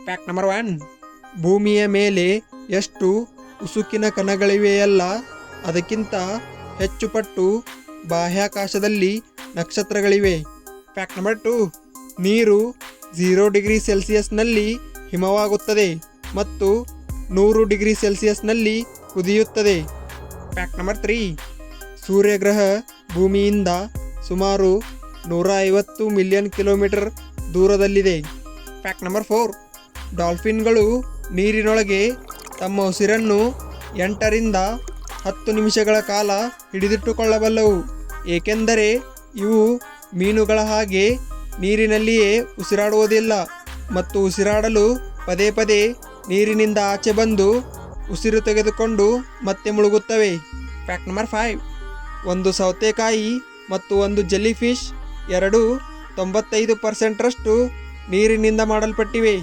Fact number 1. ಭೂಮಿಯ ಮೇಲೆ ಎಷ್ಟು ಉಸುಕಿನ ಕಣಗಳಿವೆಯಲ್ಲ ಅದಕ್ಕಿಂತ ಹೆಚ್ಚು ಪಟ್ಟು ಬಾಹ್ಯಾಕಾಶದಲ್ಲಿ ನಕ್ಷತ್ರಗಳಿವೆ. Fact number 2. ನೀರು 0 ಡಿಗ್ರಿ ಸೆಲ್ಸಿಯಸ್ನಲ್ಲಿ ಹಿಮವಾಗುತ್ತದೆ ಮತ್ತು 100 ಡಿಗ್ರಿ ಸೆಲ್ಸಿಯಸ್ನಲ್ಲಿ ಕುದಿಯುತ್ತದೆ. Fact number 3. ಸೂರ್ಯಗ್ರಹ ಭೂಮಿಯಿಂದ ಸುಮಾರು 150 ಮಿಲಿಯನ್ ಕಿಲೋಮೀಟರ್ ದೂರದಲ್ಲಿದೆ. Fact number 4. ಡಾಲ್ಫಿನ್ಗಳು ನೀರಿನೊಳಗೆ ತಮ್ಮ ಉಸಿರನ್ನು 8 ರಿಂದ 10 ನಿಮಿಷಗಳ ಕಾಲ ಹಿಡಿದಿಟ್ಟುಕೊಳ್ಳಬಲ್ಲವು, ಏಕೆಂದರೆ ಇವು ಮೀನುಗಳ ಹಾಗೆ ನೀರಿನಲ್ಲಿಯೇ ಉಸಿರಾಡುವುದಿಲ್ಲ ಮತ್ತು ಉಸಿರಾಡಲು ಪದೇ ಪದೇ ನೀರಿನಿಂದ ಆಚೆ ಬಂದು ಉಸಿರು ತೆಗೆದುಕೊಂಡು ಮತ್ತೆ ಮುಳುಗುತ್ತವೆ. Fact number 5. ಒಂದು ಸೌತೆಕಾಯಿ ಮತ್ತು ಒಂದು ಜೆಲ್ಲಿಫಿಶ್ ಎರಡೂ 95% ನೀರಿನಿಂದ ಮಾಡಲ್ಪಟ್ಟಿವೆ.